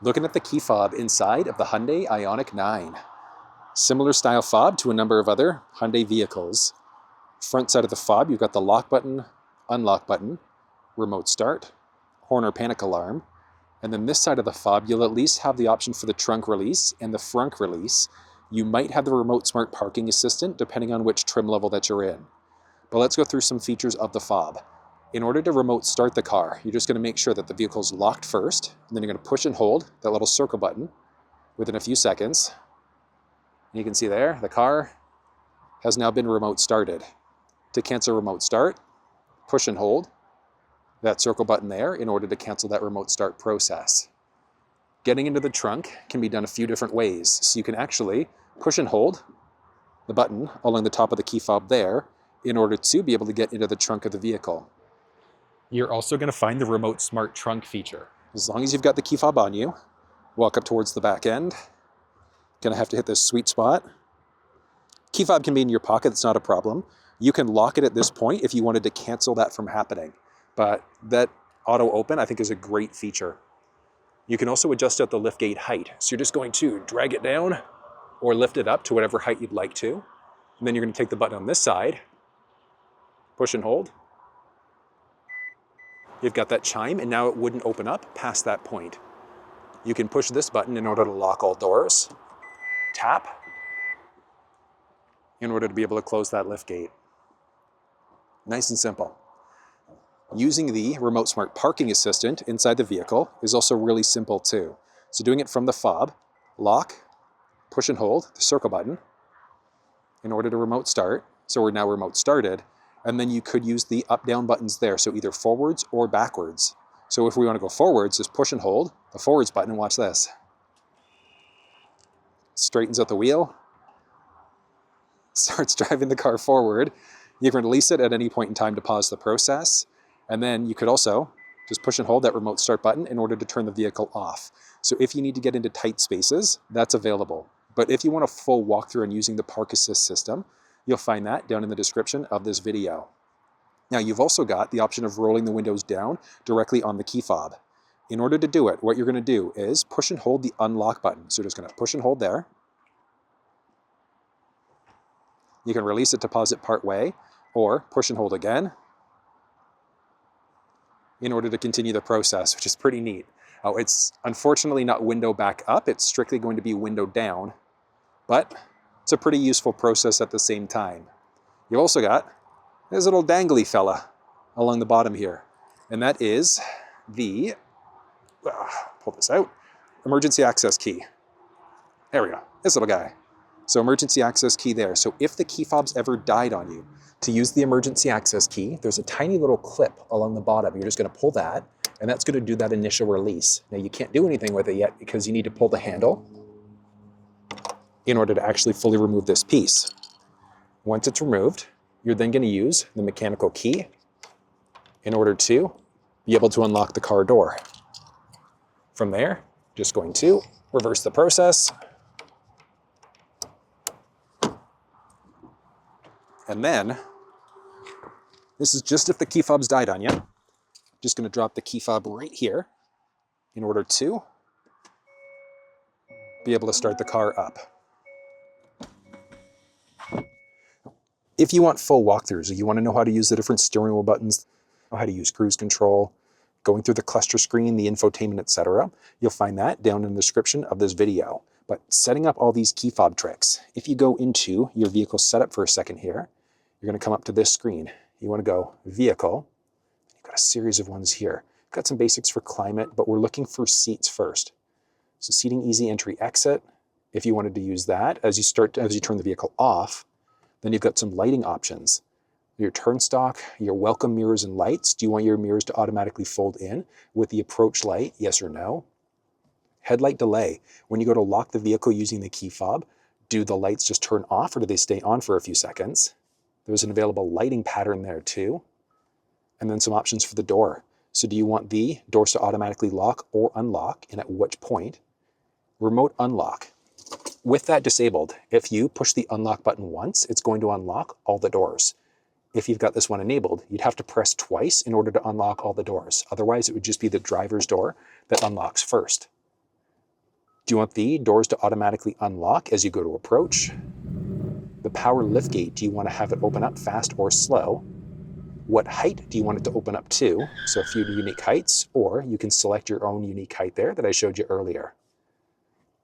Looking at the key fob inside of the Hyundai Ioniq 9. Similar style fob to a number of other Hyundai vehicles. Front side of the fob, you've got the lock button, unlock button, remote start, horn or panic alarm, and then this side of the fob, you'll at least have the option for the trunk release and the frunk release. You might have the remote smart parking assistant depending on which trim level that you're in. But let's go through some features of the fob. In order to remote start the car, you're just going to make sure that the vehicle's locked first, and then you're going to push and hold that little circle button within a few seconds. And you can see there, the car has now been remote started. To cancel remote start, push and hold that circle button there in order to cancel that remote start process. Getting into the trunk can be done a few different ways. So you can actually push and hold the button along the top of the key fob there in order to be able to get into the trunk of the vehicle. You're also going to find the remote smart trunk feature. As long as you've got the key fob on you, walk up towards the back end. Going to have to hit this sweet spot. Key fob can be in your pocket, it's not a problem. You can lock it at this point if you wanted to cancel that from happening. But that auto open, I think, is a great feature. You can also adjust out the liftgate height. So you're just going to drag it down or lift it up to whatever height you'd like to. And then you're going to take the button on this side, push and hold. You've got that chime, and now it wouldn't open up past that point. You can push this button in order to lock all doors. Tap in order to be able to close that liftgate. Nice and simple. Using the remote smart parking assistant inside the vehicle is also really simple too. So doing it from the fob, lock, push and hold the circle button in order to remote start. So we're now remote started. And then you could use the up-down buttons there, so either forwards or backwards. So if we want to go forwards, just push and hold the forwards button and watch this. Straightens out the wheel, starts driving the car forward. You can release it at any point in time to pause the process. And then you could also just push and hold that remote start button in order to turn the vehicle off. So if you need to get into tight spaces, that's available. But if you want a full walkthrough on using the park assist system, you'll find that down in the description of this video. Now you've also got the option of rolling the windows down directly on the key fob. In order to do it, what you're going to do is push and hold the unlock button. So you're just going to push and hold there. You can release it to pause it part way, or push and hold again in order to continue the process, which is pretty neat. Oh, it's unfortunately not window back up, it's strictly going to be window down, but it's a pretty useful process at the same time. You've also got this little dangly fella along the bottom here, and that is the, pull this out, emergency access key. There we go, this little guy. So emergency access key there. So if the key fob's ever died on you, to use the emergency access key, there's a tiny little clip along the bottom. You're just going to pull that, and that's going to do that initial release. Now you can't do anything with it yet because you need to pull the handle in order to actually fully remove this piece. Once it's removed, you're then going to use the mechanical key in order to be able to unlock the car door. From there, just going to reverse the process. And then, this is just if the key fob's died on you. Just going to drop the key fob right here in order to be able to start the car up. If you want full walkthroughs, or you want to know how to use the different steering wheel buttons, how to use cruise control, going through the cluster screen, the infotainment, etc., you'll find that down in the description of this video. But setting up all these key fob tricks, if you go into your vehicle setup for a second here, you're going to come up to this screen. You want to go Vehicle. You've got a series of ones here. You've got some basics for climate, but we're looking for seats first. So seating, easy entry, exit. If you wanted to use that, as you turn the vehicle off, then you've got some lighting options. Your turn stock, your welcome mirrors and lights. Do you want your mirrors to automatically fold in with the approach light? Yes or no? Headlight delay. When you go to lock the vehicle using the key fob, do the lights just turn off or do they stay on for a few seconds? There's an available lighting pattern there too. And then some options for the door. So do you want the doors to automatically lock or unlock, and at which point? Remote unlock. With that disabled, if you push the unlock button once, it's going to unlock all the doors. If you've got this one enabled, you'd have to press twice in order to unlock all the doors. Otherwise, it would just be the driver's door that unlocks first. Do you want the doors to automatically unlock as you go to approach? The power liftgate, do you want to have it open up fast or slow? What height do you want it to open up to? So a few unique heights, or you can select your own unique height there that I showed you earlier.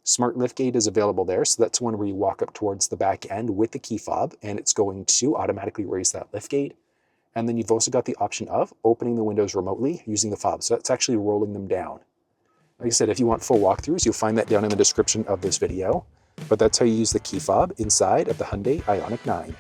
Smart liftgate is available there, so that's one where you walk up towards the back end with the key fob, and it's going to automatically raise that liftgate. And then you've also got the option of opening the windows remotely using the fob, so that's actually rolling them down. Like I said, if you want full walkthroughs, you'll find that down in the description of this video, but that's how you use the key fob inside of the Hyundai Ioniq 9.